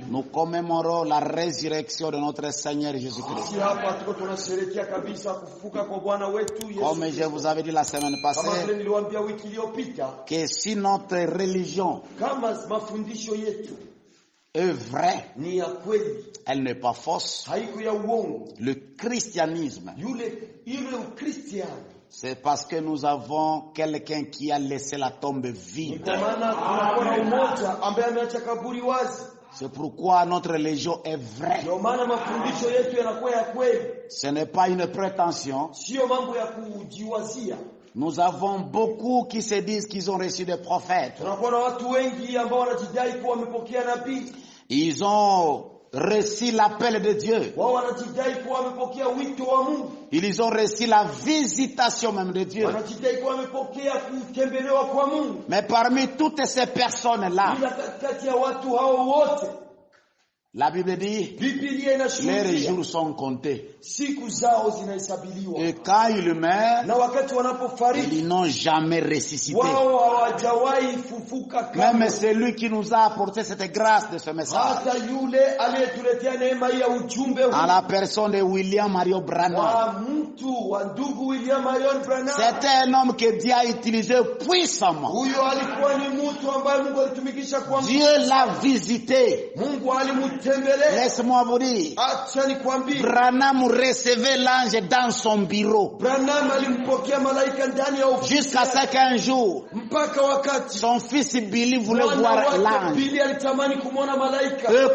nous commémorons la résurrection de notre Seigneur Jésus-Christ. Comme je vous avais dit la semaine passée, que si notre religion est vraie, elle n'est pas fausse. Le christianisme, c'est parce que nous avons quelqu'un qui a laissé la tombe vide. C'est pourquoi notre religion est vraie. Ce n'est pas une prétention. Nous avons beaucoup qui se disent qu'ils ont reçu des prophètes. Ils ont reçu l'appel de Dieu. Ils ont reçu la visitation même de Dieu. Mais parmi toutes ces personnes-là, la Bible dit, les jours sont comptés. Et quand ils meurent, ils n'ont jamais ressuscité. Même celui qui nous a apporté cette grâce de ce message, à la personne de William Marion Branham, c'était un homme que Dieu a utilisé puissamment. Dieu l'a visité. Laisse-moi vous dire, Branham recevait l'ange dans son bureau. Jusqu'à ce qu'un jour, son fils Billy voulait voir l'ange. Et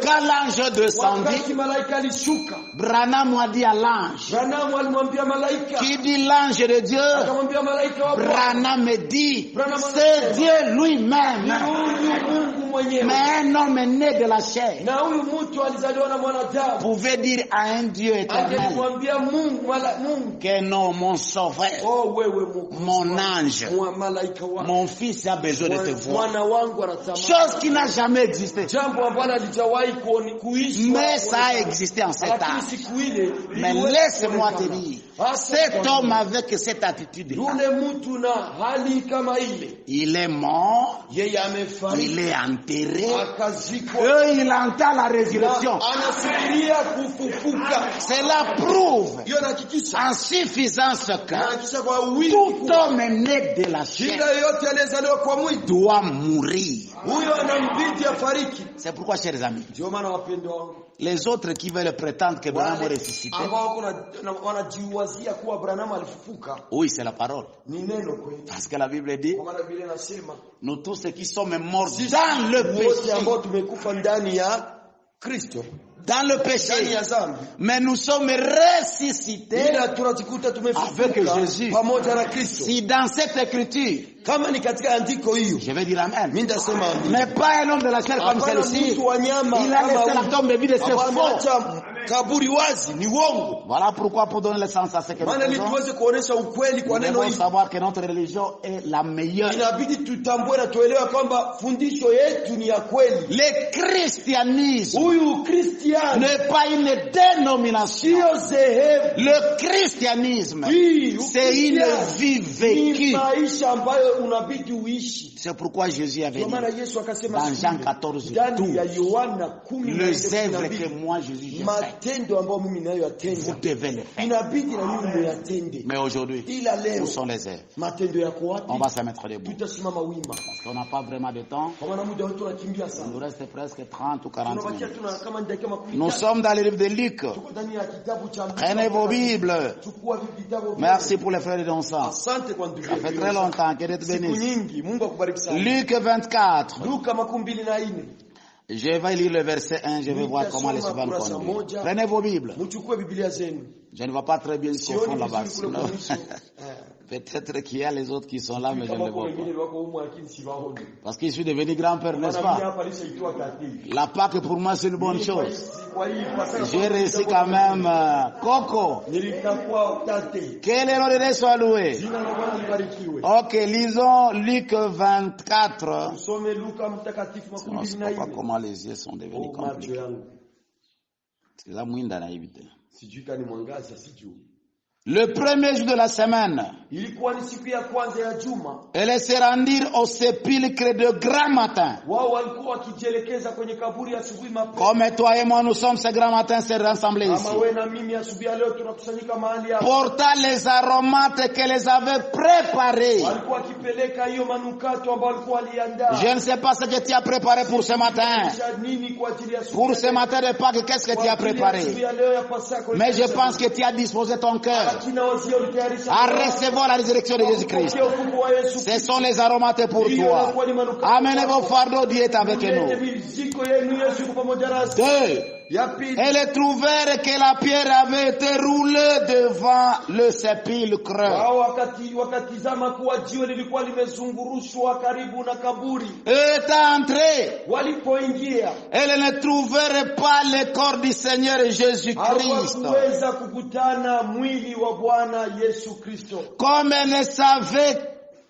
quand l'ange descendit, Branham a dit à l'ange, qui dit l'ange de Dieu? Branham me dit, c'est Dieu lui-même. Mais un homme né de la chair pouvait dire à un Dieu éternel que non, mon sauveur, mon ange, mon fils a besoin de te voir. Chose qui n'a jamais existé. Mais ça a existé en cet âge. Mais laisse-moi te dire, cet homme avec cette attitude, il est mort, il est enterré, et il entend la résurrection. Cela prouve en suffisance que tout homme né de la chair doit mourir. C'est pourquoi, chers amis, les autres qui veulent prétendre que Branham est ressuscité, oui, c'est la parole. Parce que la Bible dit, nous tous ceux qui sommes morts dans le péché, dans le péché, mais nous sommes ressuscités avec Jésus. Si dans cette écriture, je vais dire amen, mais pas un homme de la chair comme celle-ci, il a laissé la tombe vide, c'est faux. Voilà pourquoi, pour donner le sens à ce que nous faisons, nous devons savoir que notre religion est la meilleure. Le christianisme n'est pas une dénomination. Le christianisme, c'est une vie vécue. C'est pourquoi Jésus avait dit dans Jean 14, 12, les œuvres que moi Jésus j'ai fait, vous devez les faire. Mais aujourd'hui, où sont les œuvres? On va se mettre debout parce qu'on n'a pas vraiment de temps. Il nous reste presque 30 ou 40 minutes. Nous sommes dans le livre de Luc. Prenez vos Bibles. Merci pour les frères et les sœurs. Ça fait très longtemps que Dieu te bénisse. Luc 24. Je vais lire le verset 1, je vais voir comment les suivants conduisent. Prenez vos Bibles. Je ne vois pas très bien ce qu'on fait là-bas. Peut-être qu'il y a les autres qui sont là, mais je ne les vois pas. Parce que je suis devenu grand-père, n'est-ce pas? La Pâque pour moi c'est une bonne chose. J'ai réussi quand même. Coco. Quel est le nom soit loué? Ok, lisons Luc 24. Je ne sais pas comment les yeux sont devenus compliqués. C'est la moindre naïveté. Le premier jour de la semaine, ilikuwa ni siku ya kwanza ya juma, elles se rendirent au sépulcre de grand matin. Wao walikuwa wakijielekeza kwenye kaburi asubuhi mapema. Comme toi et moi nous sommes ce grand matin se rassembler ici. Kama wewe na mimi asubuhi leo tunakusanyika mahali hapa. Portant les aromates qu'elles avaient préparés. Walikuwa wakipeleka hiyo manukato ambayo walikuwa waliandaa. Je ne sais pas ce que tu as préparé pour ce matin. Pour ce matin de Pâques, qu'est-ce que tu as préparé? Mais je pense que tu as disposé ton cœur à recevoir la résurrection de Jésus-Christ. Ce sont les aromates pour toi. Amenez vos fardeaux, Dieu est avec nous. 2. Elles trouvèrent que la pierre avait été roulée devant le sépulcre. Étant entrées, elles ne trouvèrent pas le corps du Seigneur Jésus-Christ. Comme elles ne savaient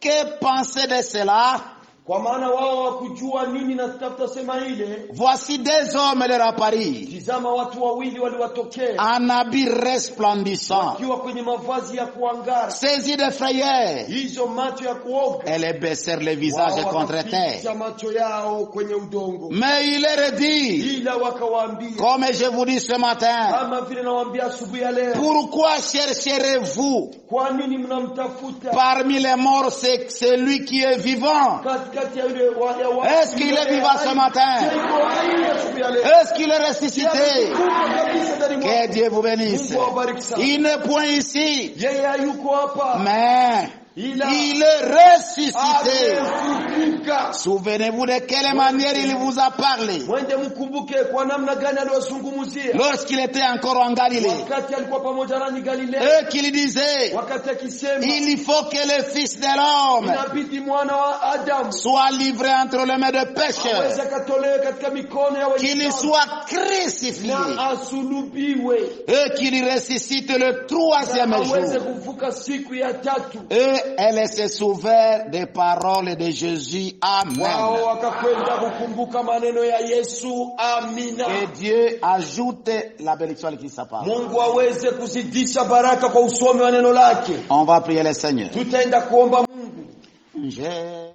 que penser de cela, kwa maana wao wakujua nini na tafuta sema ile. Voici des hommes leur apparurent. Tazama watu wawili waliwatokea. En habit resplendissant. Wakiwa kwenye mavazi ya kuangara. Saisis de frayeur. Hizo macho ya kuoga. Elles baissèrent les visages contre terre. Macho yao kwenye udongo. Mais il leur dit. Ila wakawaambia. Comme je vous dis ce matin. Kama vile nawaambia asubuhi ya leo. Pourquoi chercherez-vous? Kwa nini mnamtafuta? Parmi les morts c'est celui qui est vivant. Est-ce qu'il est vivant ce matin? Est-ce qu'il est ressuscité? Que Dieu vous bénisse. Il n'est point ici, mais il est ressuscité. Souvenez-vous de quelle manière il vous a parlé. Lorsqu'il était encore en Galilée. Et qu'il disait, il faut que le Fils de l'homme soit livré entre les mains de pécheurs. Qu'il soit crucifié. Et qu'il ressuscite le 3e jour. Et elles se souvinrent des paroles de Jésus. Amen. Que Dieu ajoute la bénédiction qui s'appelle. On va prier le Seigneur.